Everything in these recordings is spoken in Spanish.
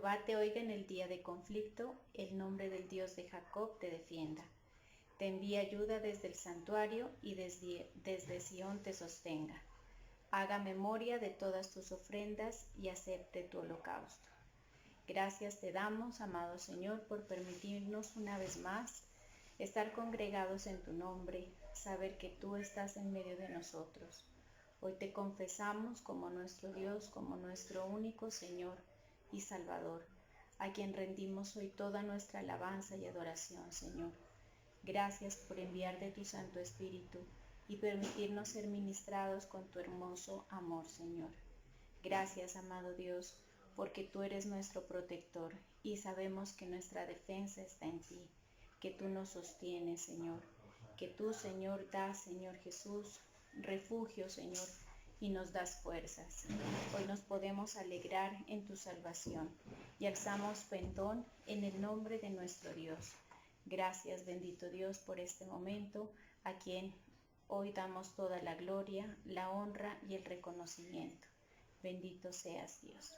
Jehová te oiga en el día de conflicto, el nombre del Dios de Jacob te defienda. Te envíe ayuda desde el santuario y desde Sión te sostenga. Haga memoria de todas tus ofrendas y acepte tu holocausto. Gracias te damos, amado Señor, por permitirnos una vez más estar congregados en tu nombre, saber que tú estás en medio de nosotros. Hoy te confesamos como nuestro Dios, como nuestro único Señor y Salvador, a quien rendimos hoy toda nuestra alabanza y adoración, Señor. Gracias por enviar de tu Santo Espíritu y permitirnos ser ministrados con tu hermoso amor, Señor. Gracias, amado Dios, porque tú eres nuestro protector y sabemos que nuestra defensa está en ti, que tú nos sostienes, Señor, que tú, Señor, das, Señor Jesús, refugio, Señor, y nos das fuerzas. Hoy nos podemos alegrar en tu salvación y alzamos pendón en el nombre de nuestro Dios. Gracias, bendito Dios, por este momento, a quien hoy damos toda la gloria, la honra y el reconocimiento. Bendito seas, Dios.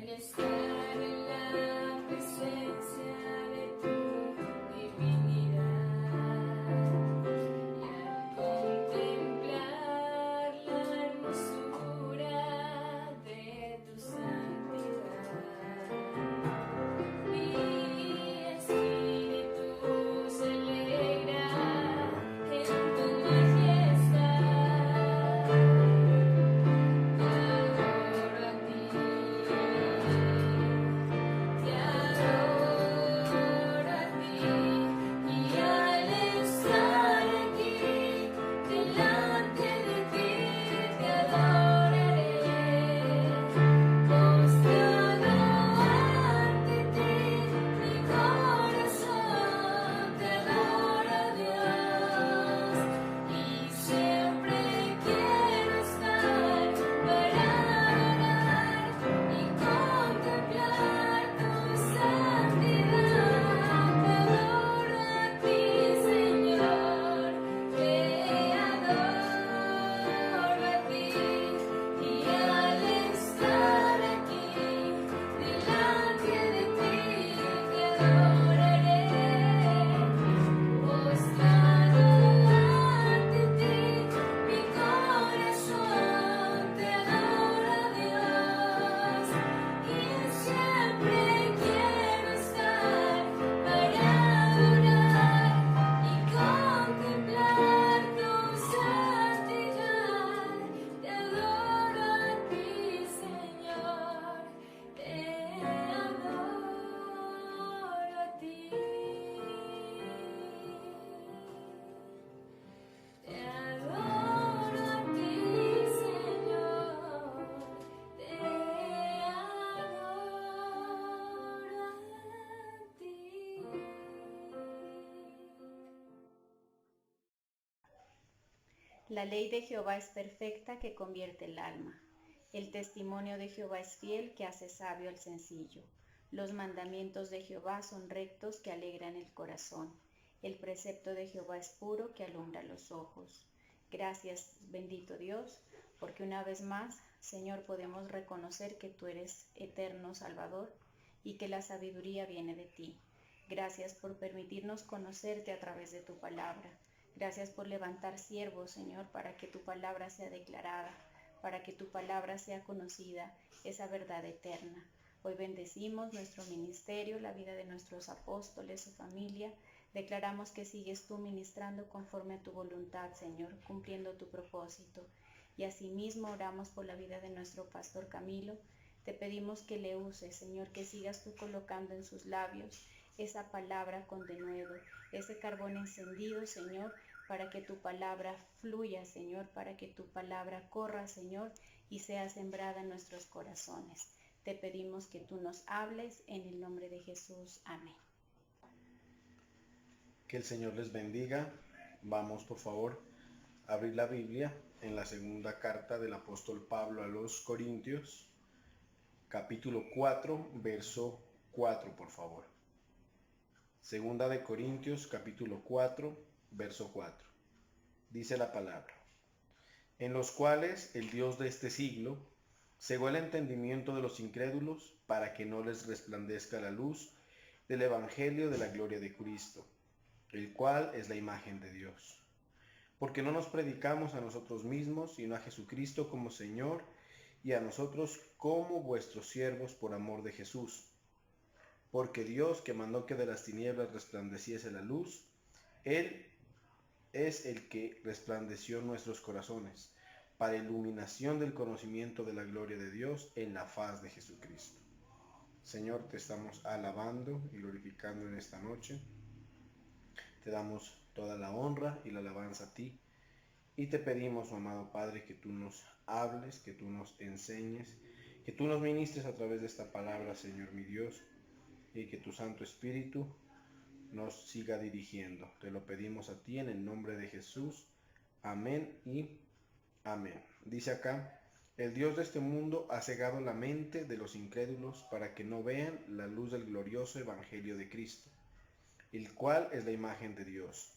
estar en la presencia de tu divinidad y al contemplar la hermosura de tu santidad, mi espíritu se alegra en tu majestad. La ley de Jehová es perfecta, que convierte el alma. El testimonio de Jehová es fiel, que hace sabio al sencillo. Los mandamientos de Jehová son rectos, que alegran el corazón. El precepto de Jehová es puro, que alumbra los ojos. Gracias, bendito Dios, porque una vez más, Señor, podemos reconocer que tú eres eterno Salvador y que la sabiduría viene de ti. Gracias por permitirnos conocerte a través de tu palabra. Gracias por levantar siervos, Señor, para que tu palabra sea declarada, para que tu palabra sea conocida, esa verdad eterna. Hoy bendecimos nuestro ministerio, la vida de nuestros apóstoles, su familia. Declaramos que sigues tú ministrando conforme a tu voluntad, Señor, cumpliendo tu propósito. Y asimismo oramos por la vida de nuestro pastor Camilo. Te pedimos que le uses, Señor, que sigas tú colocando en sus labios esa palabra con denuedo, ese carbón encendido, Señor, para que tu palabra fluya, Señor, para que tu palabra corra, Señor, y sea sembrada en nuestros corazones. Te pedimos que tú nos hables en el nombre de Jesús. Amén. Que el Señor les bendiga. Vamos, por favor, a abrir la Biblia en la segunda carta del apóstol Pablo a los Corintios, capítulo 4, verso 4, por favor. Segunda de Corintios, capítulo 4, verso 4. Dice la palabra: en los cuales el Dios de este siglo cegó el entendimiento de los incrédulos para que no les resplandezca la luz del evangelio de la gloria de Cristo, el cual es la imagen de Dios. Porque no nos predicamos a nosotros mismos, sino a Jesucristo como Señor, y a nosotros como vuestros siervos por amor de Jesús. Porque Dios, que mandó que de las tinieblas resplandeciese la luz, Él es el que resplandeció en nuestros corazones, para iluminación del conocimiento de la gloria de Dios en la faz de Jesucristo. Señor, te estamos alabando y glorificando en esta noche. Te damos toda la honra y la alabanza a ti. Y te pedimos, amado Padre, que tú nos hables, que tú nos enseñes, que tú nos ministres a través de esta palabra, Señor mi Dios, y que tu Santo Espíritu nos siga dirigiendo. Te lo pedimos a ti en el nombre de Jesús. Amén y amén. Dice acá: el Dios de este mundo ha cegado la mente de los incrédulos para que no vean la luz del glorioso evangelio de Cristo, el cual es la imagen de Dios.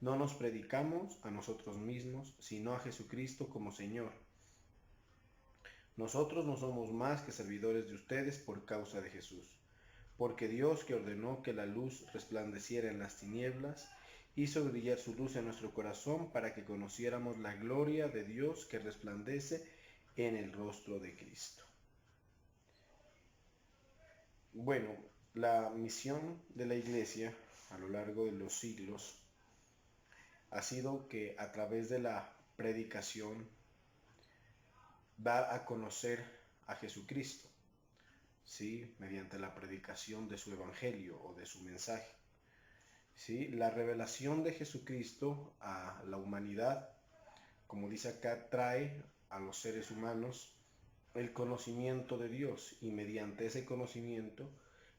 No nos predicamos a nosotros mismos, sino a Jesucristo como Señor. Nosotros no somos más que servidores de ustedes por causa de Jesús. Porque Dios, que ordenó que la luz resplandeciera en las tinieblas, hizo brillar su luz en nuestro corazón para que conociéramos la gloria de Dios que resplandece en el rostro de Cristo. Bueno, la misión de la Iglesia a lo largo de los siglos ha sido que a través de la predicación dar a conocer a Jesucristo, ¿sí? Mediante la predicación de su evangelio o de su mensaje, ¿sí? La revelación de Jesucristo a la humanidad, como dice acá, trae a los seres humanos el conocimiento de Dios, y mediante ese conocimiento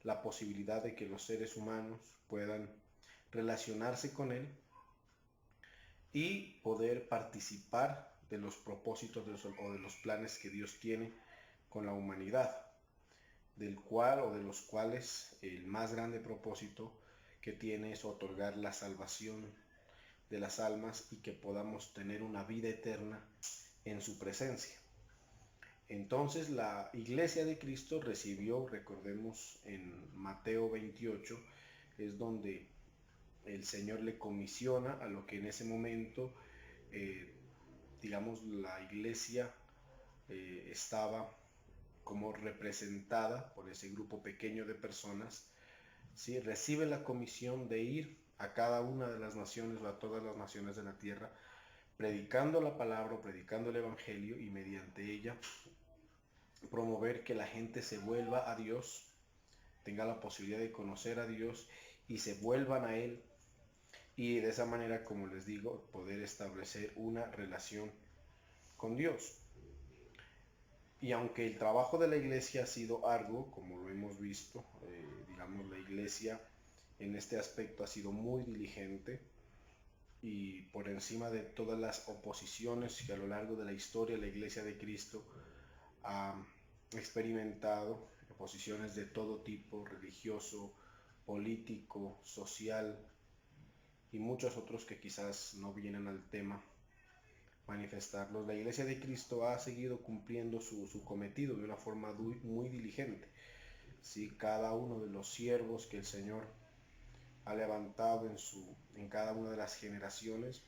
la posibilidad de que los seres humanos puedan relacionarse con Él y poder participar de los propósitos o de los planes que Dios tiene con la humanidad, del cual o de los cuales el más grande propósito que tiene es otorgar la salvación de las almas y que podamos tener una vida eterna en su presencia. Entonces la Iglesia de Cristo recibió, recordemos en Mateo 28, es donde el Señor le comisiona a lo que en ese momento, digamos, la Iglesia estaba como representada por ese grupo pequeño de personas, ¿sí? Recibe la comisión de ir a cada una de las naciones o a todas las naciones de la tierra, predicando la palabra, predicando el evangelio, y mediante ella promover que la gente se vuelva a Dios, tenga la posibilidad de conocer a Dios y se vuelvan a Él, y de esa manera, como les digo, poder establecer una relación con Dios. Y aunque el trabajo de la Iglesia ha sido arduo, como lo hemos visto, digamos, la Iglesia en este aspecto ha sido muy diligente, y por encima de todas las oposiciones que a lo largo de la historia la Iglesia de Cristo ha experimentado, oposiciones de todo tipo, religioso, político, social y muchos otros que quizás no vienen al tema manifestarlos, la Iglesia de Cristo ha seguido cumpliendo su cometido de una forma muy diligente. ¿Sí? Cada uno de los siervos que el Señor ha levantado en cada una de las generaciones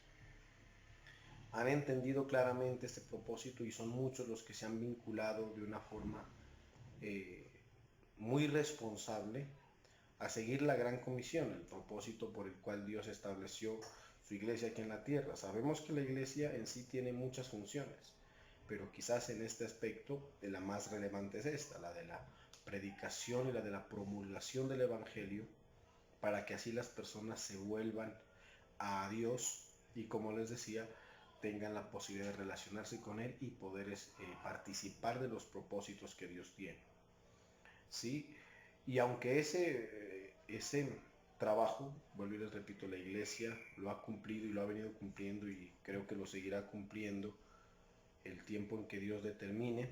han entendido claramente este propósito, y son muchos los que se han vinculado de una forma muy responsable a seguir la gran comisión, el propósito por el cual Dios estableció su iglesia aquí en la tierra. Sabemos que la iglesia en sí tiene muchas funciones, pero quizás en este aspecto la más relevante es esta, la de la predicación y la de la promulgación del evangelio, para que así las personas se vuelvan a Dios y, como les decía, tengan la posibilidad de relacionarse con Él y poder participar de los propósitos que Dios tiene. ¿Sí? Y aunque ese trabajo, vuelvo y les repito, la Iglesia lo ha cumplido y lo ha venido cumpliendo, y creo que lo seguirá cumpliendo el tiempo en que Dios determine,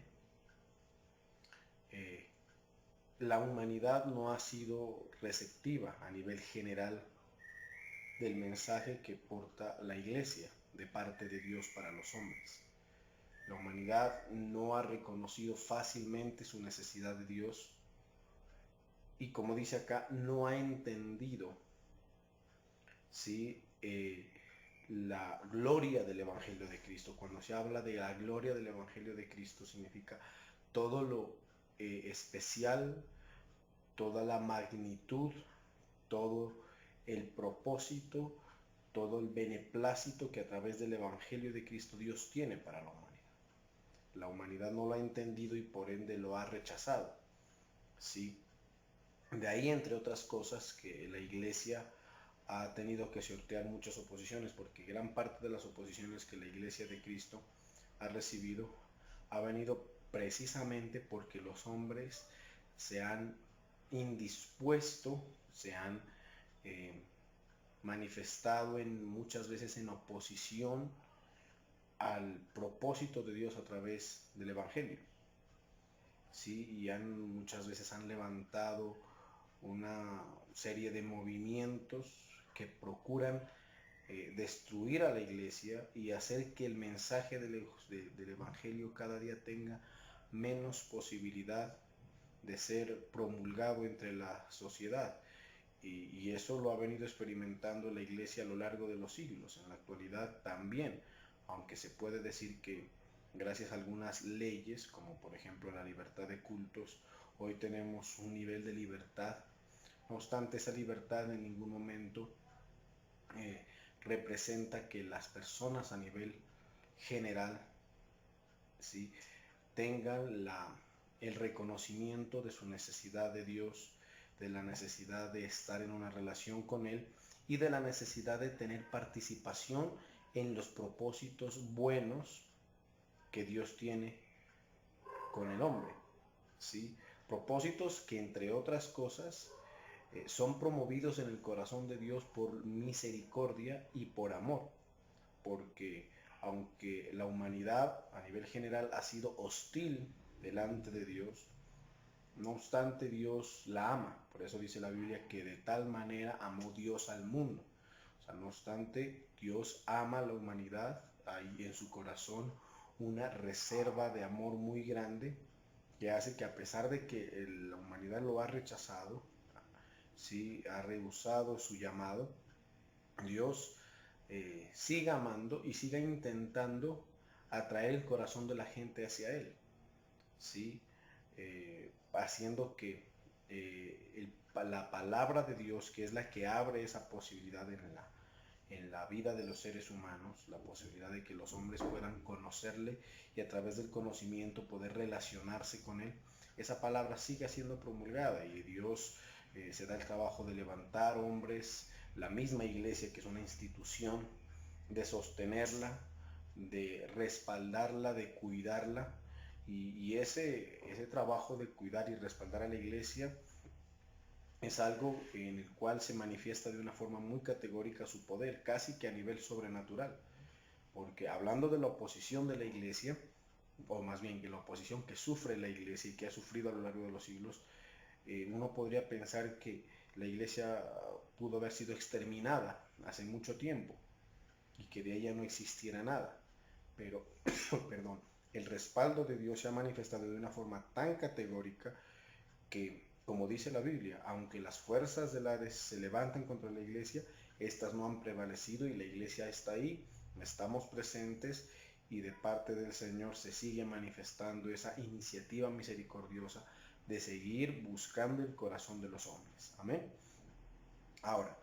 la humanidad no ha sido receptiva a nivel general del mensaje que porta la Iglesia de parte de Dios para los hombres. La humanidad no ha reconocido fácilmente su necesidad de Dios, y, como dice acá, no ha entendido, ¿sí? La gloria del Evangelio de Cristo. Cuando se habla de la gloria del Evangelio de Cristo, significa todo lo especial, toda la magnitud, todo el propósito, todo el beneplácito que a través del Evangelio de Cristo Dios tiene para la humanidad. La humanidad no lo ha entendido y por ende lo ha rechazado, ¿sí? De ahí, entre otras cosas, que la Iglesia ha tenido que sortear muchas oposiciones, porque gran parte de las oposiciones que la Iglesia de Cristo ha recibido ha venido precisamente porque los hombres se han indispuesto, se han manifestado muchas veces en oposición al propósito de Dios a través del Evangelio. ¿Sí? Y muchas veces han levantado una serie de movimientos que procuran destruir a la iglesia y hacer que el mensaje del Evangelio cada día tenga menos posibilidad de ser promulgado entre la sociedad. Y eso lo ha venido experimentando la Iglesia a lo largo de los siglos. En la actualidad también, aunque se puede decir que gracias a algunas leyes, como por ejemplo la libertad de cultos, hoy tenemos un nivel de libertad. No obstante, esa libertad en ningún momento representa que las personas a nivel general, ¿sí?, tengan el reconocimiento de su necesidad de Dios, de la necesidad de estar en una relación con Él y de la necesidad de tener participación en los propósitos buenos que Dios tiene con el hombre, ¿sí? Propósitos que, entre otras cosas, son promovidos en el corazón de Dios por misericordia y por amor, porque aunque la humanidad a nivel general ha sido hostil delante de Dios, no obstante Dios la ama. Por eso dice la Biblia que de tal manera amó Dios al mundo. O sea, no obstante, Dios ama a la humanidad, hay en su corazón una reserva de amor muy grande que hace que, a pesar de que la humanidad lo ha rechazado, ¿sí?, ha rehusado su llamado, Dios siga amando y siga intentando atraer el corazón de la gente hacia Él, ¿sí? Haciendo que la palabra de Dios, que es la que abre esa posibilidad en la vida de los seres humanos, la posibilidad de que los hombres puedan conocerle y a través del conocimiento poder relacionarse con Él, esa palabra sigue siendo promulgada y Dios se da el trabajo de levantar hombres, la misma iglesia, que es una institución, de sostenerla, de respaldarla, de cuidarla, y ese trabajo de cuidar y respaldar a la iglesia es algo en el cual se manifiesta de una forma muy categórica su poder, casi que a nivel sobrenatural, porque hablando de la oposición de la iglesia, o más bien que la oposición que sufre la iglesia y que ha sufrido a lo largo de los siglos, uno podría pensar que la iglesia pudo haber sido exterminada hace mucho tiempo y que de ella no existiera nada, pero perdón, el respaldo de Dios se ha manifestado de una forma tan categórica que, como dice la Biblia, aunque las fuerzas del Hades se levanten contra la iglesia, estas no han prevalecido y la iglesia está ahí, estamos presentes y de parte del Señor se sigue manifestando esa iniciativa misericordiosa de seguir buscando el corazón de los hombres. Amén. Ahora,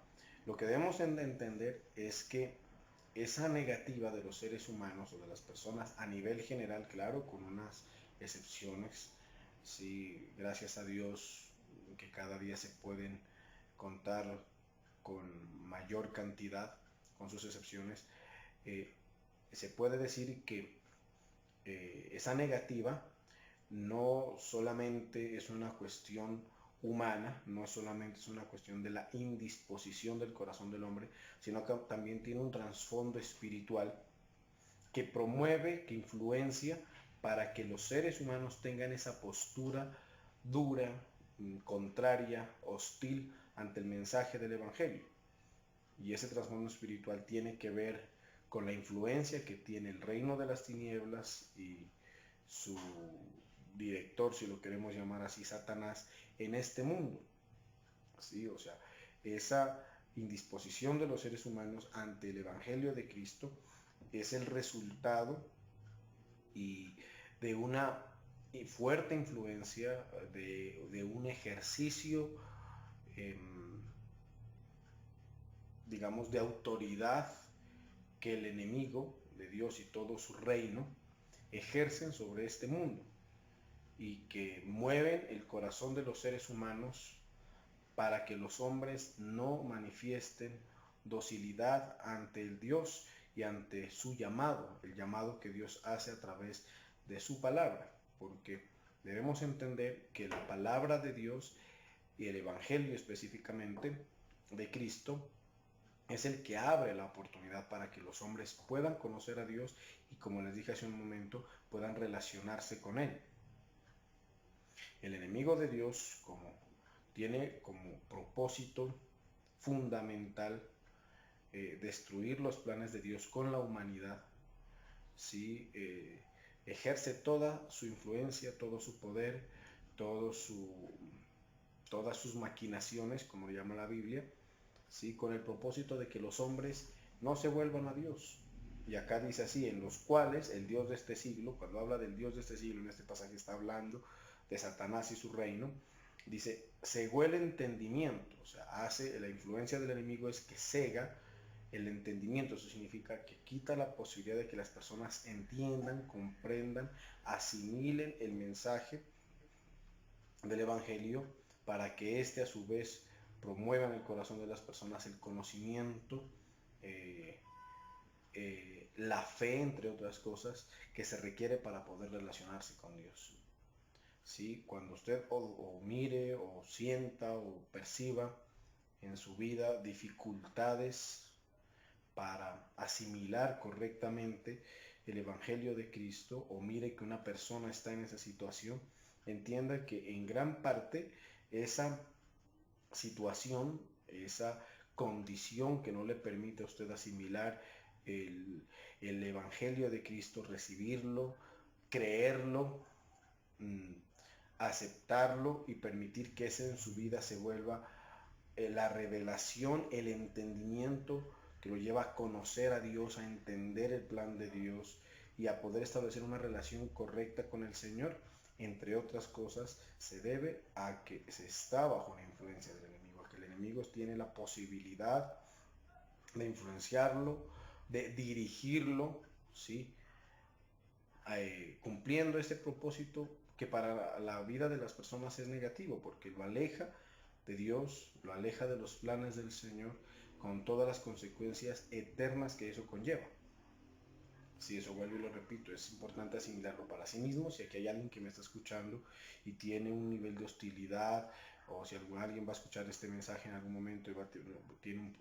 lo que debemos entender es que esa negativa de los seres humanos o de las personas a nivel general, claro, con unas excepciones, sí, gracias a Dios que cada día se pueden contar con mayor cantidad, con sus excepciones, se puede decir que esa negativa no solamente es una cuestión humana, no solamente es una cuestión de la indisposición del corazón del hombre, sino que también tiene un trasfondo espiritual que promueve, que influencia para que los seres humanos tengan esa postura dura, contraria, hostil ante el mensaje del Evangelio. Y ese trasfondo espiritual tiene que ver con la influencia que tiene el reino de las tinieblas y su director, si lo queremos llamar así, Satanás, en este mundo. ¿Sí? O sea, esa indisposición de los seres humanos ante el Evangelio de Cristo es el resultado y de una fuerte influencia, de un ejercicio, digamos, de autoridad que el enemigo de Dios y todo su reino ejercen sobre este mundo y que mueven el corazón de los seres humanos para que los hombres no manifiesten docilidad ante el Dios y ante su llamado, el llamado que Dios hace a través de su palabra, porque debemos entender que la palabra de Dios y el Evangelio específicamente de Cristo es el que abre la oportunidad para que los hombres puedan conocer a Dios y, como les dije hace un momento, puedan relacionarse con Él. El enemigo de Dios tiene como propósito fundamental destruir los planes de Dios con la humanidad, ¿sí? ejerce toda su influencia, todo su poder, todo su, todas sus maquinaciones, como le llama la Biblia, ¿sí? Con el propósito de que los hombres no se vuelvan a Dios. Y acá dice así, en los cuales el Dios de este siglo, cuando habla del Dios de este siglo, en este pasaje está hablando de Satanás y su reino, dice, cegó el entendimiento, o sea, hace, la influencia del enemigo es que cega el entendimiento. Eso significa que quita la posibilidad de que las personas entiendan, comprendan, asimilen el mensaje del Evangelio, para que éste a su vez promueva en el corazón de las personas el conocimiento, eh, la fe, entre otras cosas, que se requiere para poder relacionarse con Dios. ¿Sí? Cuando usted o mire o sienta o perciba en su vida dificultades para asimilar correctamente el Evangelio de Cristo, o mire que una persona está en esa situación, entienda que en gran parte esa situación, esa condición que no le permite a usted asimilar el Evangelio de Cristo, recibirlo, creerlo, aceptarlo y permitir que ese en su vida se vuelva la revelación, el entendimiento que lo lleva a conocer a Dios, a entender el plan de Dios y a poder establecer una relación correcta con el Señor. Entre otras cosas, se debe a que se está bajo la influencia del enemigo, a que el enemigo tiene la posibilidad de influenciarlo, de dirigirlo, ¿sí? Cumpliendo este propósito que para la vida de las personas es negativo, porque lo aleja de Dios, lo aleja de los planes del Señor, con todas las consecuencias eternas que eso conlleva. Si eso vuelvo y lo repito, es importante asimilarlo para sí mismo. Si aquí hay alguien que me está escuchando y tiene un nivel de hostilidad, o si alguien va a escuchar este mensaje en algún momento y tiene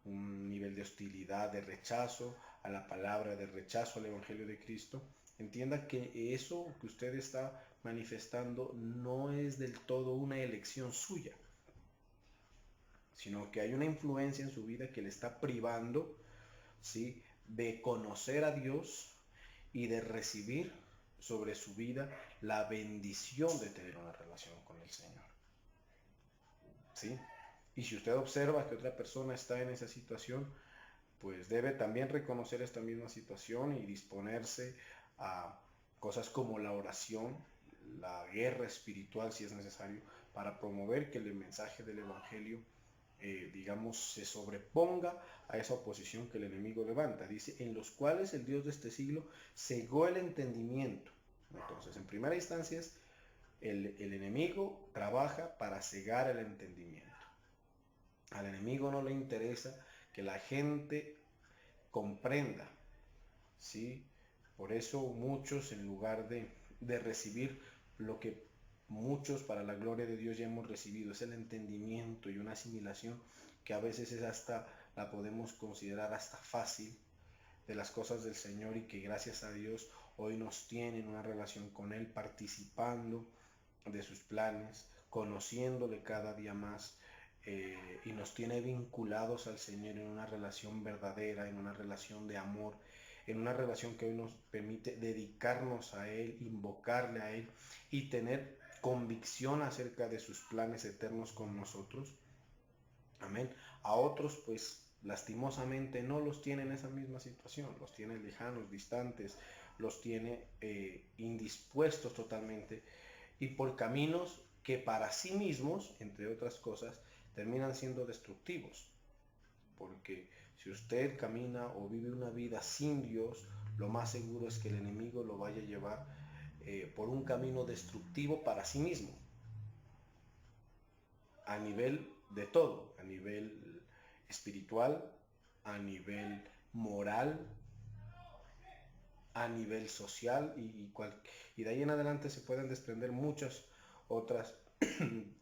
un nivel de hostilidad, de rechazo a la palabra, de rechazo al Evangelio de Cristo, entienda que eso que usted está manifestando no es del todo una elección suya, sino que hay una influencia en su vida que le está privando, ¿sí?, de conocer a Dios y de recibir sobre su vida la bendición de tener una relación con el Señor. ¿Sí? Y si usted observa que otra persona está en esa situación, pues debe también reconocer esta misma situación y disponerse a cosas como la oración, la guerra espiritual si es necesario, para promover que el mensaje del Evangelio digamos, se sobreponga a esa oposición que el enemigo levanta. Dice, en los cuales el Dios de este siglo cegó el entendimiento. Entonces, en primera instancia, el enemigo trabaja para cegar el entendimiento. Al enemigo no le interesa que la gente comprenda, ¿sí? Por eso muchos, en lugar de recibir lo que muchos para la gloria de Dios ya hemos recibido, es el entendimiento y una asimilación que a veces es hasta, la podemos considerar hasta fácil, de las cosas del Señor, y que gracias a Dios hoy nos tienen una relación con Él, participando de sus planes, conociéndole cada día más, y nos tiene vinculados al Señor en una relación verdadera, en una relación de amor, en una relación que hoy nos permite dedicarnos a Él, invocarle a Él y tener convicción acerca de sus planes eternos con nosotros. Amén. A otros, pues, lastimosamente no los tiene en esa misma situación, los tiene lejanos, distantes, los tiene indispuestos totalmente, y por caminos que para sí mismos, entre otras cosas, terminan siendo destructivos. Porque si usted camina o vive una vida sin Dios, lo más seguro es que el enemigo lo vaya a llevar por un camino destructivo para sí mismo, a nivel de todo, a nivel espiritual, a nivel moral, a nivel social, y de ahí en adelante se pueden desprender muchas otras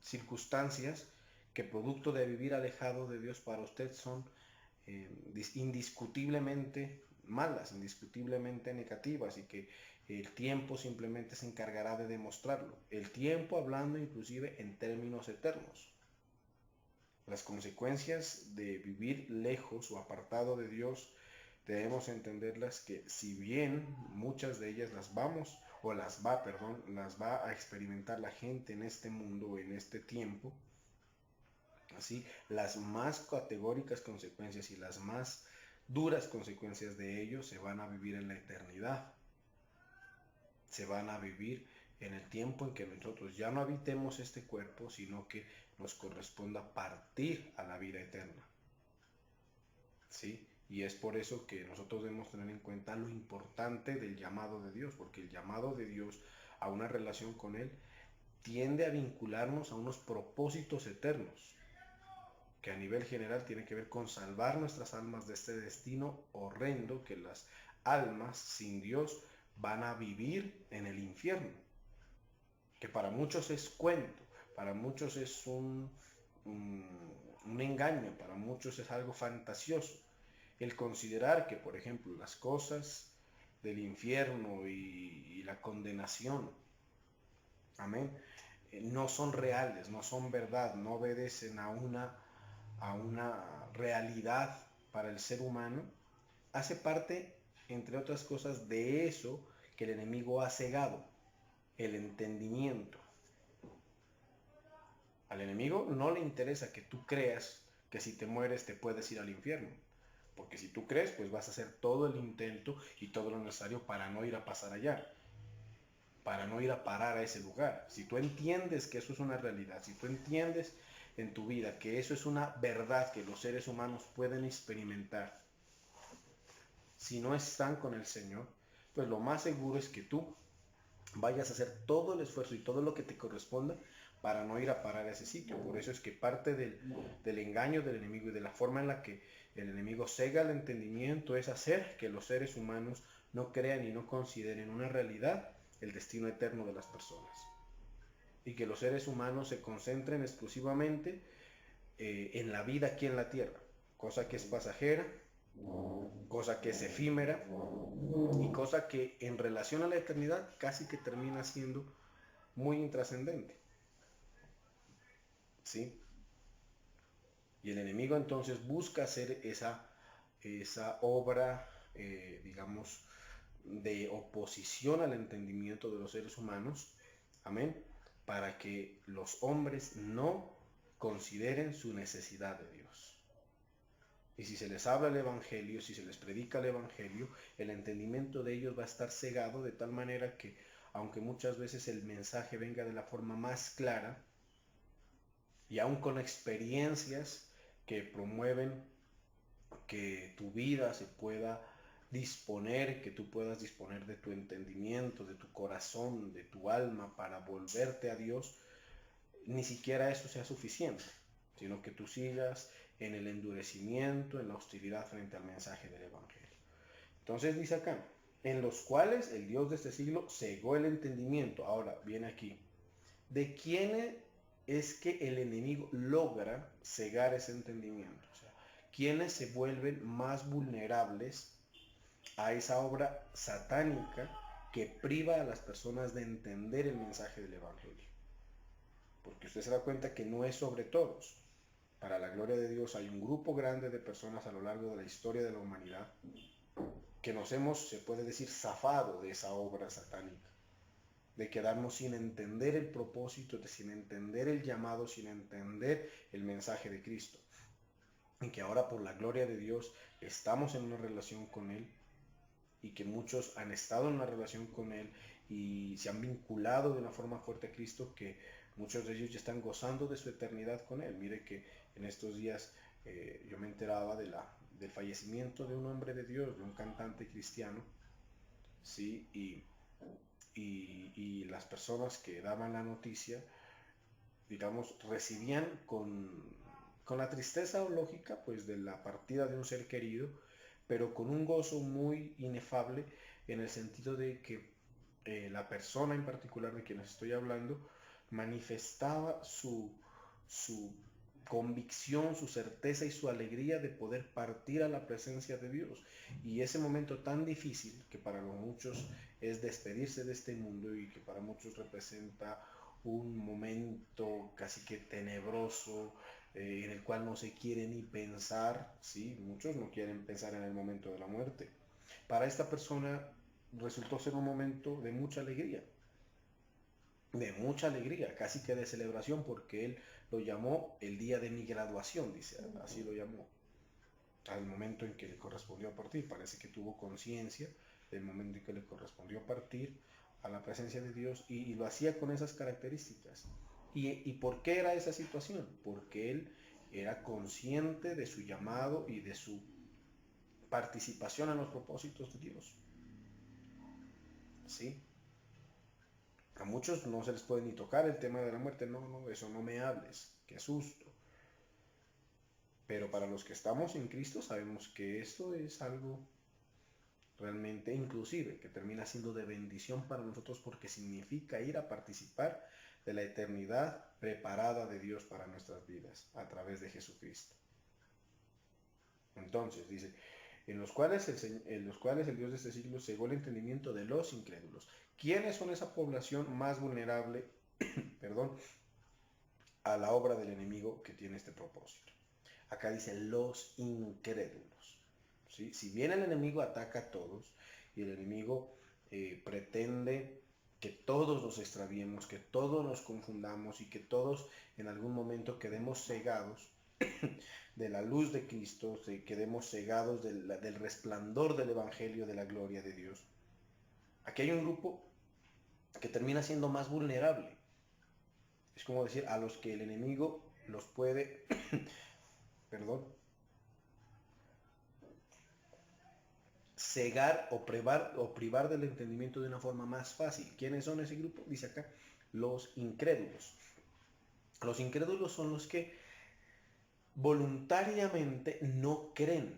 circunstancias que, producto de vivir alejado de Dios, para usted son indiscutiblemente malas, indiscutiblemente negativas, y que el tiempo simplemente se encargará de demostrarlo. El tiempo hablando inclusive en términos eternos. Las consecuencias de vivir lejos o apartado de Dios debemos entenderlas que si bien muchas de ellas las va a experimentar la gente en este mundo, en este tiempo, así, las más categóricas consecuencias y las más duras consecuencias de ello se van a vivir en la eternidad, se van a vivir en el tiempo en que nosotros ya no habitemos este cuerpo, sino que nos corresponda partir a la vida eterna. ¿Sí? Y es por eso que nosotros debemos tener en cuenta lo importante del llamado de Dios, porque el llamado de Dios a una relación con Él tiende a vincularnos a unos propósitos eternos, que a nivel general tiene que ver con salvar nuestras almas de este destino horrendo que las almas sin Dios van a vivir en el infierno, que para muchos es cuento, para muchos es un engaño, para muchos es algo fantasioso. El considerar que, por ejemplo, las cosas del infierno y la condenación, amén, no son reales, no son verdad, no obedecen a una realidad para el ser humano, hace parte, entre otras cosas, de eso que el enemigo ha cegado, el entendimiento. Al enemigo no le interesa que tú creas que si te mueres te puedes ir al infierno. Porque si tú crees, pues vas a hacer todo el intento y todo lo necesario para no ir a pasar allá, para no ir a parar a ese lugar. Si tú entiendes que eso es una realidad, si tú entiendes en tu vida que eso es una verdad que los seres humanos pueden experimentar, si no están con el Señor, pues lo más seguro es que tú vayas a hacer todo el esfuerzo y todo lo que te corresponda para no ir a parar a ese sitio. Por eso es que parte del engaño del enemigo y de la forma en la que el enemigo cega el entendimiento es hacer que los seres humanos no crean y no consideren una realidad el destino eterno de las personas. Y que los seres humanos se concentren exclusivamente en la vida aquí en la tierra, cosa que es pasajera, cosa que es efímera y cosa que en relación a la eternidad casi que termina siendo muy intrascendente. ¿Sí? Y el enemigo entonces busca hacer esa obra, digamos, de oposición al entendimiento de los seres humanos, amén, para que los hombres no consideren su necesidad de Dios. Y si se les habla el Evangelio, si se les predica el Evangelio, el entendimiento de ellos va a estar cegado de tal manera que, aunque muchas veces el mensaje venga de la forma más clara, y aún con experiencias que promueven que tu vida se pueda disponer, que tú puedas disponer de tu entendimiento, de tu corazón, de tu alma para volverte a Dios, ni siquiera eso sea suficiente, sino que tú sigas en el endurecimiento, en la hostilidad frente al mensaje del Evangelio. Entonces dice acá, en los cuales el Dios de este siglo cegó el entendimiento. Ahora viene aquí, ¿de quién es que el enemigo logra cegar ese entendimiento? O sea, ¿quiénes se vuelven más vulnerables a esa obra satánica que priva a las personas de entender el mensaje del Evangelio? Porque usted se da cuenta que no es sobre todos. Para la gloria de Dios hay un grupo grande de personas a lo largo de la historia de la humanidad que nos hemos, se puede decir, zafado de esa obra satánica, de quedarnos sin entender el propósito, sin entender el llamado, sin entender el mensaje de Cristo. Y que ahora por la gloria de Dios estamos en una relación con Él y que muchos han estado en una relación con Él y se han vinculado de una forma fuerte a Cristo, que muchos de ellos ya están gozando de su eternidad con Él. Mire que en estos días yo me enteraba del fallecimiento de un hombre de Dios, de un cantante cristiano, ¿sí? Y las personas que daban la noticia, digamos, recibían con la tristeza lógica, pues, de la partida de un ser querido, pero con un gozo muy inefable, en el sentido de que la persona en particular de quien les estoy hablando manifestaba su convicción, su certeza y su alegría de poder partir a la presencia de Dios. Y ese momento tan difícil que para muchos es despedirse de este mundo y que para muchos representa un momento casi que tenebroso, en el cual no se quiere ni pensar, ¿sí? Muchos no quieren pensar en el momento de la muerte. Para esta persona resultó ser un momento de mucha alegría, casi que de celebración, porque él lo llamó el día de mi graduación, dice, así lo llamó, al momento en que le correspondió partir. Parece que tuvo conciencia del momento en que le correspondió partir a la presencia de Dios y lo hacía con esas características. ¿Y por qué era esa situación? Porque él era consciente de su llamado y de su participación en los propósitos de Dios. ¿Sí? A muchos no se les puede ni tocar el tema de la muerte. No, no, eso no me hables. Qué susto. Pero para los que estamos en Cristo sabemos que esto es algo realmente inclusive que termina siendo de bendición para nosotros, porque significa ir a participar de la eternidad preparada de Dios para nuestras vidas a través de Jesucristo. Entonces dice, en los cuales el Dios de este siglo cegó el entendimiento de los incrédulos. ¿Quiénes son esa población más vulnerable, perdón, a la obra del enemigo que tiene este propósito? Acá dice los incrédulos. ¿Sí? Si bien el enemigo ataca a todos y el enemigo pretende que todos nos extraviemos, que todos nos confundamos y que todos en algún momento quedemos cegados de la luz de Cristo, quedemos cegados del resplandor del Evangelio, de la gloria de Dios. Aquí hay un grupo que termina siendo más vulnerable. Es como decir, a los que el enemigo los puede, perdón, cegar o privar del entendimiento de una forma más fácil. ¿Quiénes son ese grupo? Dice acá, los incrédulos. Los incrédulos son los que voluntariamente no creen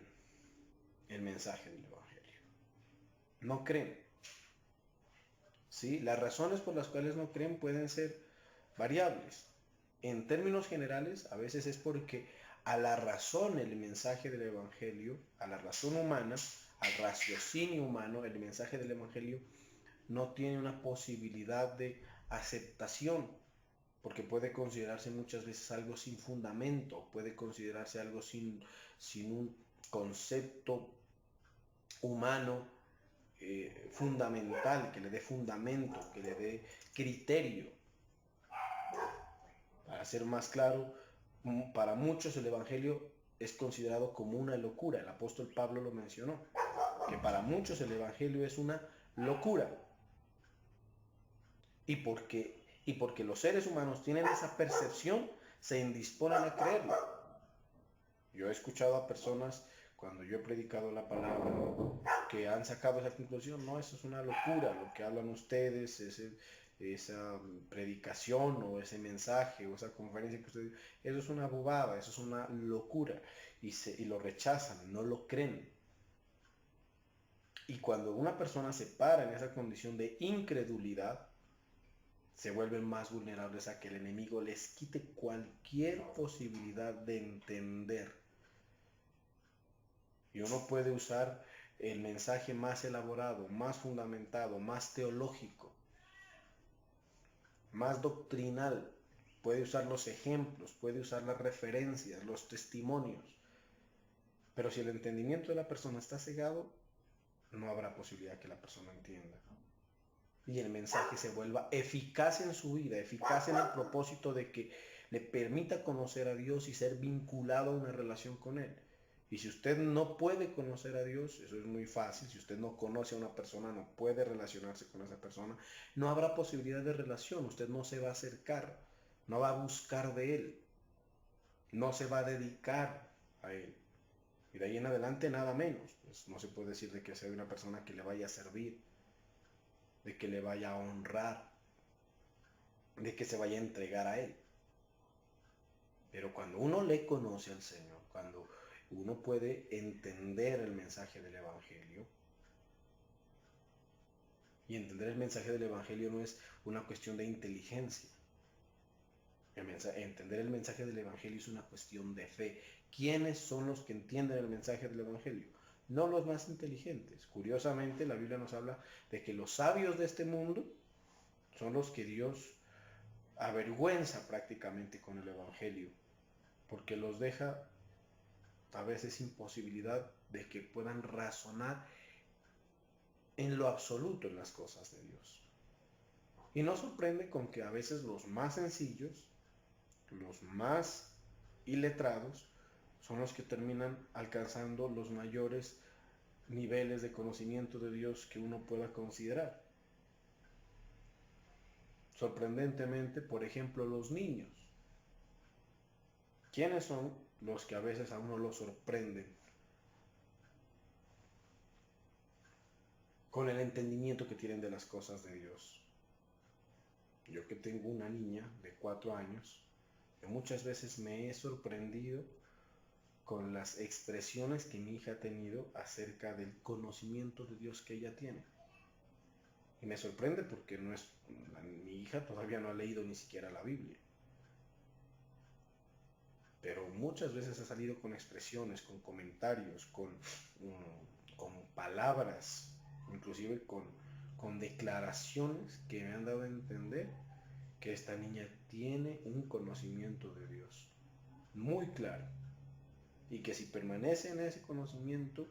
el mensaje del Evangelio. No creen. ¿Sí? Las razones por las cuales no creen pueden ser variables. En términos generales, a veces es porque a la razón, el mensaje del Evangelio, a la razón humana, al raciocinio humano, el mensaje del Evangelio no tiene una posibilidad de aceptación, porque puede considerarse muchas veces algo sin fundamento, puede considerarse algo sin un concepto humano fundamental, que le dé fundamento, que le dé criterio. Para ser más claro, para muchos el Evangelio es considerado como una locura. El apóstol Pablo lo mencionó, que para muchos el Evangelio es una locura. Y porque los seres humanos tienen esa percepción, se indisponen a creerlo. Yo he escuchado a personas, cuando yo he predicado la palabra, que han sacado esa conclusión: no, eso es una locura, lo que hablan ustedes, esa predicación o ese mensaje o esa conferencia que ustedes, eso es una bobada, eso es una locura, y lo rechazan, no lo creen. Y cuando una persona se para en esa condición de incredulidad, se vuelven más vulnerables a que el enemigo les quite cualquier posibilidad de entender. Y uno puede usar el mensaje más elaborado, más fundamentado, más teológico, más doctrinal. Puede usar los ejemplos, puede usar las referencias, los testimonios. Pero si el entendimiento de la persona está cegado, no habrá posibilidad que la persona entienda. Y el mensaje se vuelva eficaz en su vida, eficaz en el propósito de que le permita conocer a Dios y ser vinculado a una relación con Él. Y si usted no puede conocer a Dios, eso es muy fácil. Si usted no conoce a una persona, no puede relacionarse con esa persona, no habrá posibilidad de relación. Usted no se va a acercar, no va a buscar de Él, no se va a dedicar a Él. Y de ahí en adelante nada menos. Pues no se puede decir de que sea una persona que le vaya a servir, de que le vaya a honrar, de que se vaya a entregar a Él. Pero cuando uno le conoce al Señor, cuando uno puede entender el mensaje del Evangelio, y entender el mensaje del Evangelio no es una cuestión de inteligencia. Entender el mensaje del Evangelio es una cuestión de fe. ¿Quiénes son los que entienden el mensaje del Evangelio? No los más inteligentes. Curiosamente, la Biblia nos habla de que los sabios de este mundo son los que Dios avergüenza prácticamente con el Evangelio, porque los deja a veces sin posibilidad de que puedan razonar en lo absoluto en las cosas de Dios. Y no sorprende con que a veces los más sencillos, los más iletrados, son los que terminan alcanzando los mayores niveles de conocimiento de Dios que uno pueda considerar. Sorprendentemente, por ejemplo, los niños. ¿Quiénes son los que a veces a uno lo sorprenden con el entendimiento que tienen de las cosas de Dios? Yo que tengo una niña de 4 años, yo muchas veces me he sorprendido con las expresiones que mi hija ha tenido acerca del conocimiento de Dios que ella tiene. Y me sorprende porque mi hija todavía no ha leído ni siquiera la Biblia. Pero muchas veces ha salido con expresiones, con comentarios, con palabras, inclusive con declaraciones que me han dado a entender que esta niña tiene un conocimiento de Dios muy claro, y que si permanece en ese conocimiento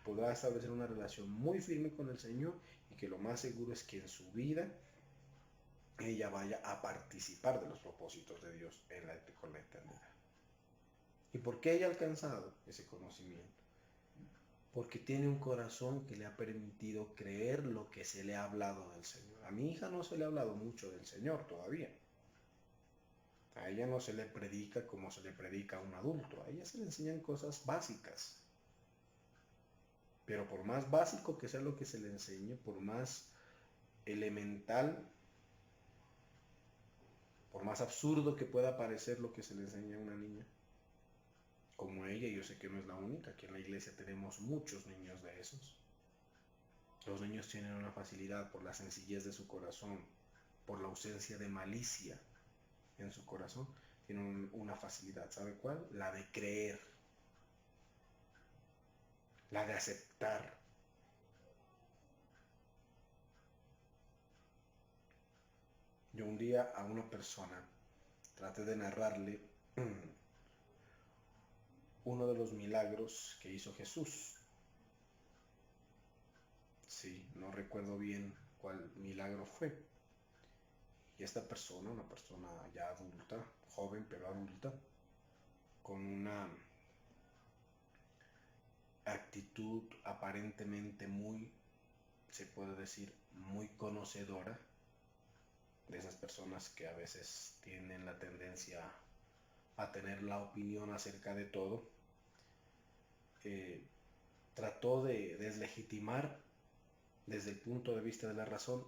podrá establecer una relación muy firme con el Señor, y que lo más seguro es que en su vida ella vaya a participar de los propósitos de Dios con la eternidad. ¿Y por qué ella ha alcanzado ese conocimiento? Porque tiene un corazón que le ha permitido creer lo que se le ha hablado del Señor. A mi hija no se le ha hablado mucho del Señor todavía. A ella no se le predica como se le predica a un adulto. A ella se le enseñan cosas básicas. Pero por más básico que sea lo que se le enseñe, por más elemental, por más absurdo que pueda parecer lo que se le enseña a una niña, como ella, yo sé que no es la única, aquí en la iglesia tenemos muchos niños de esos. Los niños tienen una facilidad por la sencillez de su corazón, por la ausencia de malicia en su corazón, tienen una facilidad, ¿sabe cuál? La de creer, la de aceptar. Yo un día a una persona traté de narrarle uno de los milagros que hizo Jesús. Sí, no recuerdo bien cuál milagro fue. Y esta persona, una persona ya adulta, joven pero adulta, con una actitud aparentemente muy, se puede decir, muy conocedora, de esas personas que a veces tienen la tendencia a tener la opinión acerca de todo, trató de deslegitimar desde el punto de vista de la razón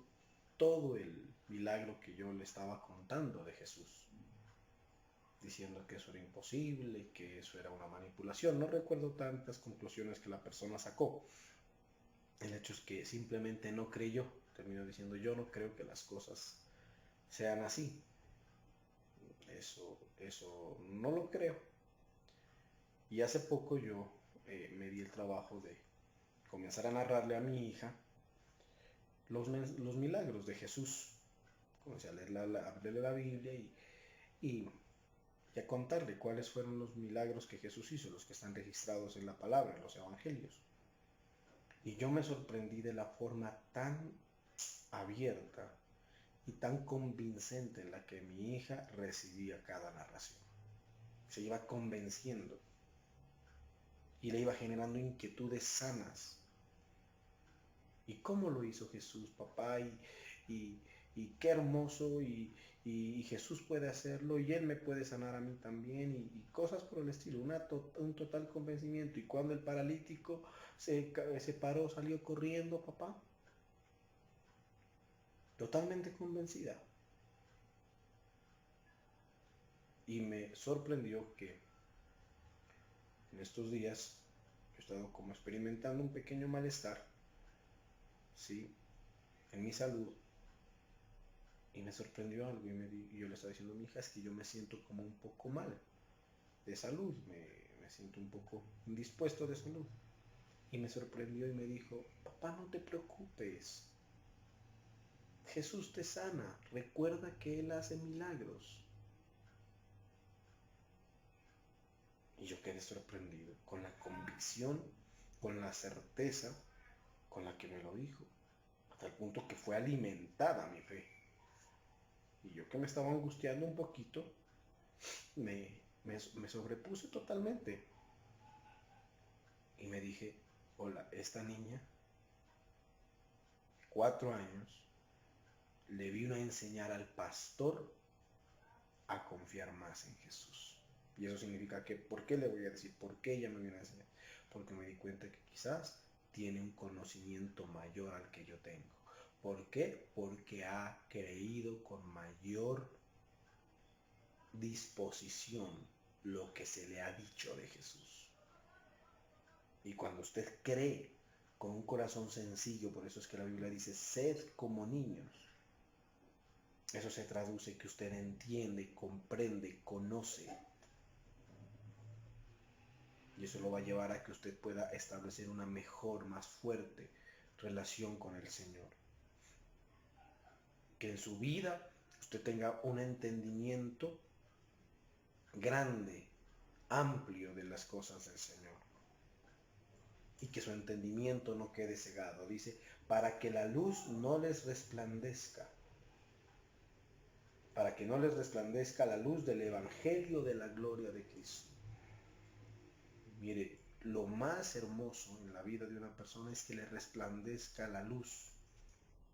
todo el milagro que yo le estaba contando de Jesús, diciendo que eso era imposible, que eso era una manipulación. No recuerdo tantas conclusiones que la persona sacó. El hecho es que simplemente no creyó. Terminó diciendo: yo no creo que las cosas sean así. Eso no lo creo. Y hace poco yo me di el trabajo de comenzar a narrarle a mi hija los milagros de Jesús. Comencé a leerle la Biblia y a contarle cuáles fueron los milagros que Jesús hizo, los que están registrados en la palabra, en los evangelios. Y yo me sorprendí de la forma tan abierta y tan convincente en la que mi hija recibía cada narración. Se iba convenciendo y le iba generando inquietudes sanas. ¿Y cómo lo hizo Jesús, papá? Y qué hermoso, y Jesús puede hacerlo, y Él me puede sanar a mí también, y cosas por el estilo, un total convencimiento. Y cuando el paralítico se paró, salió corriendo, papá, totalmente convencida. Y me sorprendió que en estos días yo he estado como experimentando un pequeño malestar, ¿sí?, en mi salud. Y me sorprendió algo, y yo le estaba diciendo a mi hija: es que yo me siento como un poco mal de salud, me siento un poco indispuesto de salud. Y me sorprendió y me dijo: papá, no te preocupes, Jesús te sana, recuerda que Él hace milagros. Y yo quedé sorprendido con la convicción, con la certeza con la que me lo dijo, hasta el punto que fue alimentada mi fe. Y yo, que me estaba angustiando un poquito, me sobrepuse totalmente. Y me dije, hola, esta niña, 4 años, le vino a enseñar al pastor a confiar más en Jesús. Y eso significa que, ¿por qué le voy a decir? ¿Por qué ella me vino a enseñar? Porque me di cuenta que quizás tiene un conocimiento mayor al que yo tengo. ¿Por qué? Porque ha creído con mayor disposición lo que se le ha dicho de Jesús. Y cuando usted cree con un corazón sencillo, por eso es que la Biblia dice, sed como niños. Eso se traduce que usted entiende, comprende, conoce. Y eso lo va a llevar a que usted pueda establecer una mejor, más fuerte relación con el Señor. Que en su vida usted tenga un entendimiento grande, amplio de las cosas del Señor. Y que su entendimiento no quede cegado. Dice, para que la luz no les resplandezca. Para que no les resplandezca la luz del Evangelio de la gloria de Cristo. Mire, lo más hermoso en la vida de una persona es que le resplandezca la luz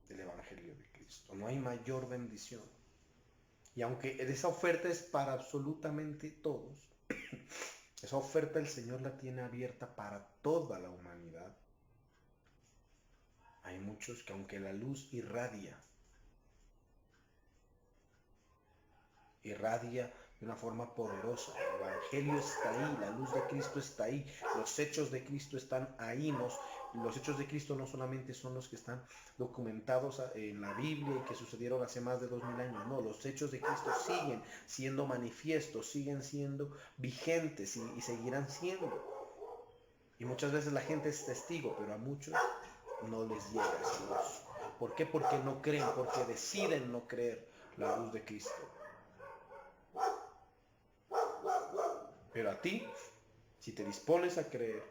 del Evangelio de Cristo. No hay mayor bendición. Y aunque esa oferta es para absolutamente todos, esa oferta el Señor la tiene abierta para toda la humanidad. Hay muchos que aunque la luz irradia de una forma poderosa, el Evangelio está ahí, la luz de Cristo está ahí, los hechos de Cristo están ahí. Los hechos de Cristo no solamente son los que están documentados en la Biblia y que sucedieron hace más de 2000 años, no, los hechos de Cristo siguen siendo manifiestos, siguen siendo vigentes y seguirán siendo. Y muchas veces la gente es testigo, pero a muchos no les llega esa luz. ¿Por qué? Porque no creen, porque deciden no creer la luz de Cristo. Pero a ti, si te dispones a creer,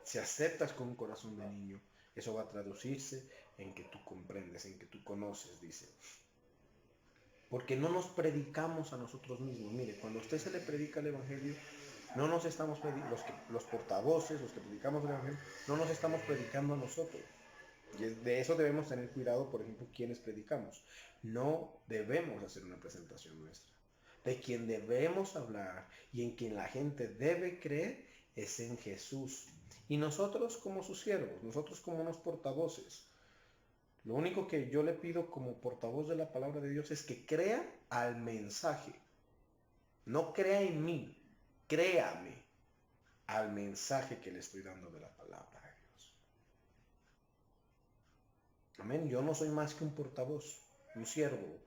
si aceptas con un corazón de niño, eso va a traducirse en que tú comprendes, en que tú conoces, dice. Porque no nos predicamos a nosotros mismos. Mire, cuando a usted se le predica el Evangelio, no nos estamos predicando, los portavoces, los que predicamos el Evangelio, no nos estamos predicando a nosotros. Y de eso debemos tener cuidado, por ejemplo, quienes predicamos. No debemos hacer una presentación nuestra. De quien debemos hablar y en quien la gente debe creer es en Jesús. Y nosotros como sus siervos, nosotros como unos portavoces. Lo único que yo le pido como portavoz de la palabra de Dios es que crea al mensaje. No crea en mí, créame al mensaje que le estoy dando de la palabra de Dios. Amén. Yo no soy más que un portavoz, un siervo,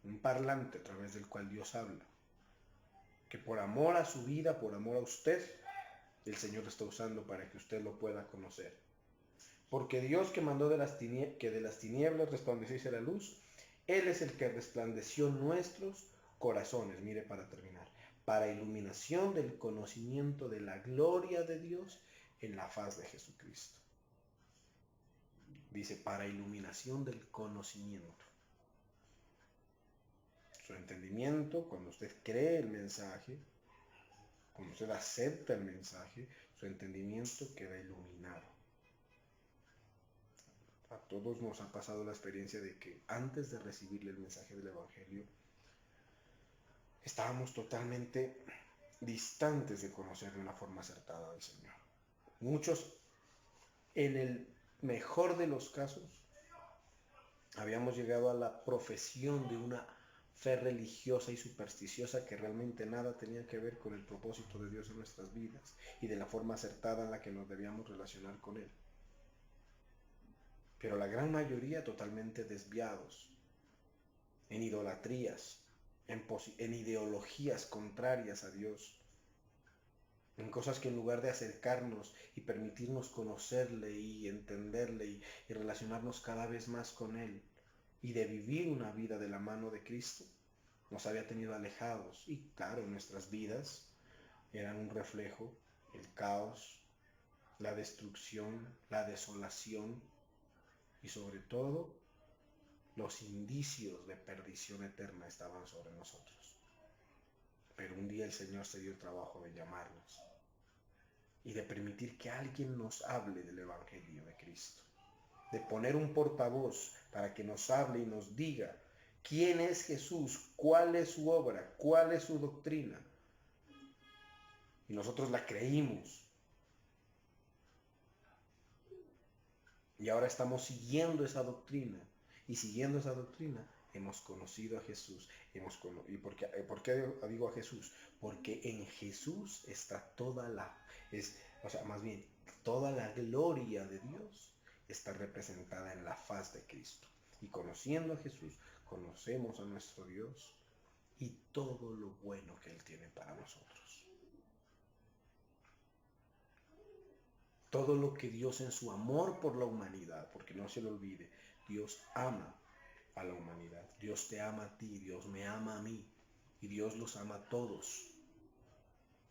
un parlante a través del cual Dios habla. Que por amor a su vida, por amor a usted, el Señor lo está usando para que usted lo pueda conocer. Porque Dios que mandó que de las tinieblas resplandeciese la luz, Él es el que resplandeció nuestros corazones, mire, para terminar, para iluminación del conocimiento de la gloria de Dios en la faz de Jesucristo. Dice, para iluminación del conocimiento. Su entendimiento, cuando usted cree el mensaje, cuando usted acepta el mensaje, su entendimiento queda iluminado. A todos nos ha pasado la experiencia de que antes de recibirle el mensaje del Evangelio, estábamos totalmente distantes de conocer de una forma acertada al Señor. Muchos, en el mejor de los casos, habíamos llegado a la profesión de una fe religiosa y supersticiosa que realmente nada tenía que ver con el propósito de Dios en nuestras vidas y de la forma acertada en la que nos debíamos relacionar con Él. Pero la gran mayoría totalmente desviados, en idolatrías, en ideologías contrarias a Dios. en cosas que en lugar de acercarnos y permitirnos conocerle y entenderle y relacionarnos cada vez más con Él y de vivir una vida de la mano de Cristo, nos había tenido alejados. Y claro, nuestras vidas eran un reflejo, el caos, la destrucción, la desolación y sobre todo los indicios de perdición eterna estaban sobre nosotros. Pero un día el Señor se dio el trabajo de llamarnos y de permitir que alguien nos hable del Evangelio de Cristo, de poner un portavoz para que nos hable y nos diga quién es Jesús, cuál es su obra, cuál es su doctrina. Y nosotros la creímos. Y ahora estamos siguiendo esa doctrina. Y siguiendo esa doctrina hemos conocido a Jesús. ¿Y por qué digo a Jesús? Porque en Jesús está toda la gloria de Dios está representada en la faz de Cristo. Y conociendo a Jesús, conocemos a nuestro Dios y todo lo bueno que Él tiene para nosotros. Todo lo que Dios en su amor por la humanidad, porque no se lo olvide, Dios ama a la humanidad. Dios te ama a ti, Dios me ama a mí y Dios los ama a todos.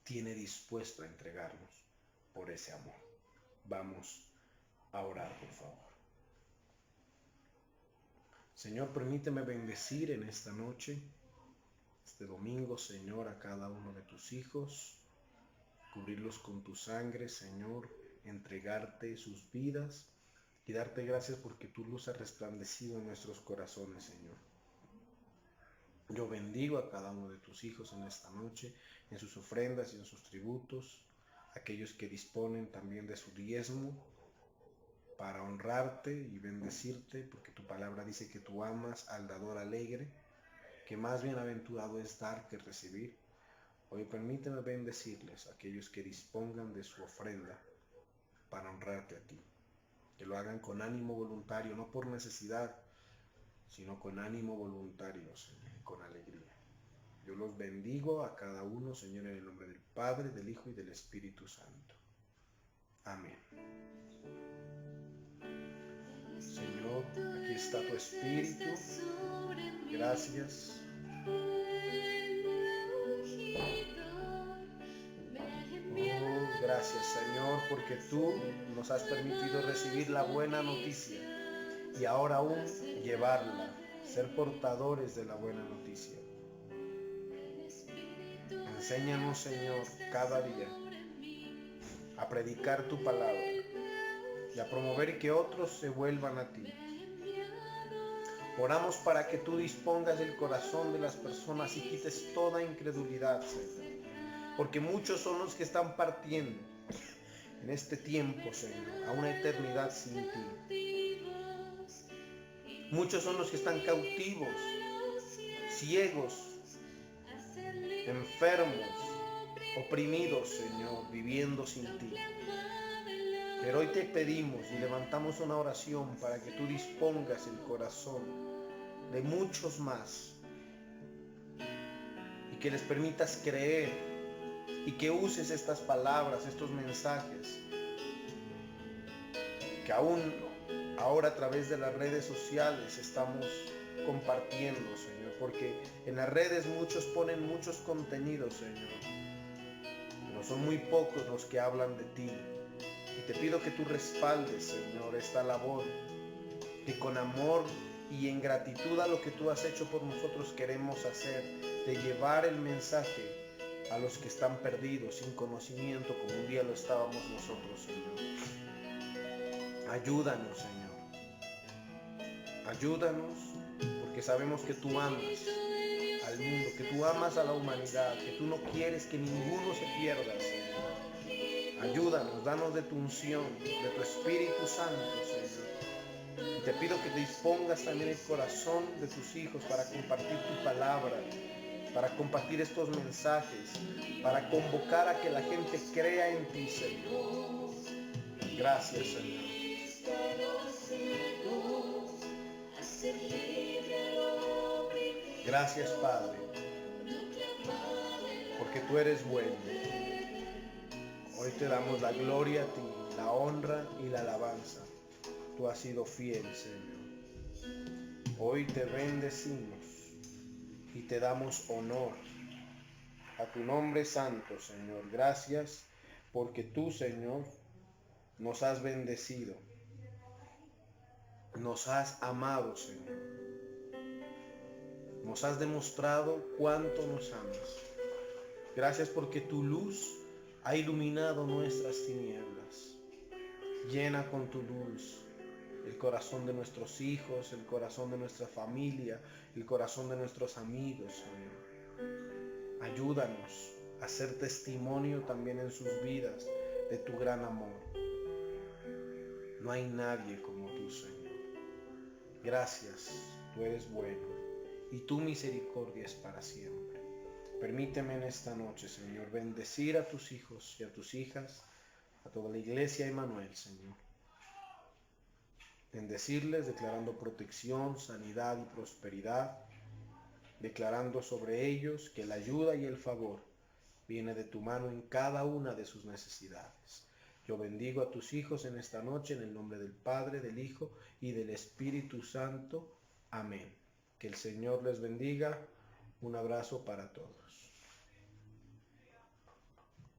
Tiene dispuesto a entregarnos por ese amor. Vamos a orar, por favor. Señor, permíteme bendecir en esta noche, este domingo, Señor, a cada uno de tus hijos, cubrirlos con tu sangre, Señor, entregarte sus vidas y darte gracias porque tu luz ha resplandecido en nuestros corazones, Señor. Yo bendigo a cada uno de tus hijos en esta noche, en sus ofrendas y en sus tributos, aquellos que disponen también de su diezmo para honrarte y bendecirte, porque tu palabra dice que tú amas al dador alegre, que más bienaventurado es dar que recibir. Hoy permíteme bendecirles a aquellos que dispongan de su ofrenda para honrarte a ti. Que lo hagan con ánimo voluntario, no por necesidad, sino con ánimo voluntario, Señor, y con alegría. Yo los bendigo a cada uno, Señor, en el nombre del Padre, del Hijo y del Espíritu Santo. Amén. Señor, aquí está tu Espíritu. Gracias. Gracias, Señor, porque tú nos has permitido recibir la buena noticia y ahora aún llevarla, ser portadores de la buena noticia. Enséñanos, Señor, cada día a predicar tu palabra y a promover que otros se vuelvan a ti. Oramos para que tú dispongas el corazón de las personas y quites toda incredulidad, Señor. Porque muchos son los que están partiendo en este tiempo, Señor, a una eternidad sin ti. Muchos son los que están cautivos, ciegos, enfermos, oprimidos, Señor, viviendo sin ti. Pero hoy te pedimos y levantamos una oración para que tú dispongas el corazón de muchos más y que les permitas creer y que uses estas palabras, estos mensajes que aún ahora a través de las redes sociales estamos compartiendo, Señor, porque en las redes muchos ponen muchos contenidos, Señor, pero son muy pocos los que hablan de ti. Y te pido que tú respaldes, Señor, esta labor, que con amor y en gratitud a lo que tú has hecho por nosotros queremos hacer, de llevar el mensaje a los que están perdidos, sin conocimiento, como un día lo estábamos nosotros, Señor. Ayúdanos, Señor. Ayúdanos, porque sabemos que tú amas al mundo, que tú amas a la humanidad, que tú no quieres que ninguno se pierda, Señor. Ayúdanos, danos de tu unción, de tu Espíritu Santo, Señor. Y te pido que te dispongas también el corazón de tus hijos para compartir tu palabra, para compartir estos mensajes, para convocar a que la gente crea en ti, Señor. Gracias, Señor. Gracias, Padre, porque tú eres bueno. Hoy te damos la gloria a ti, la honra y la alabanza. Tú has sido fiel, Señor. Hoy te bendecimos y te damos honor a tu nombre santo, Señor. Gracias porque tú, Señor, nos has bendecido. Nos has amado, Señor. Nos has demostrado cuánto nos amas. Gracias porque tu luz ha iluminado nuestras tinieblas. Llena con tu luz el corazón de nuestros hijos, el corazón de nuestra familia, el corazón de nuestros amigos, Señor. Ayúdanos a ser testimonio también en sus vidas de tu gran amor. No hay nadie como tú, Señor. Gracias, tú eres bueno y tu misericordia es para siempre. Permíteme en esta noche, Señor, bendecir a tus hijos y a tus hijas, a toda la iglesia Emmanuel, Señor. Bendecirles declarando protección, sanidad y prosperidad, declarando sobre ellos que la ayuda y el favor viene de tu mano en cada una de sus necesidades. Yo bendigo a tus hijos en esta noche en el nombre del Padre, del Hijo y del Espíritu Santo. Amén. Que el Señor les bendiga. Un abrazo para todos.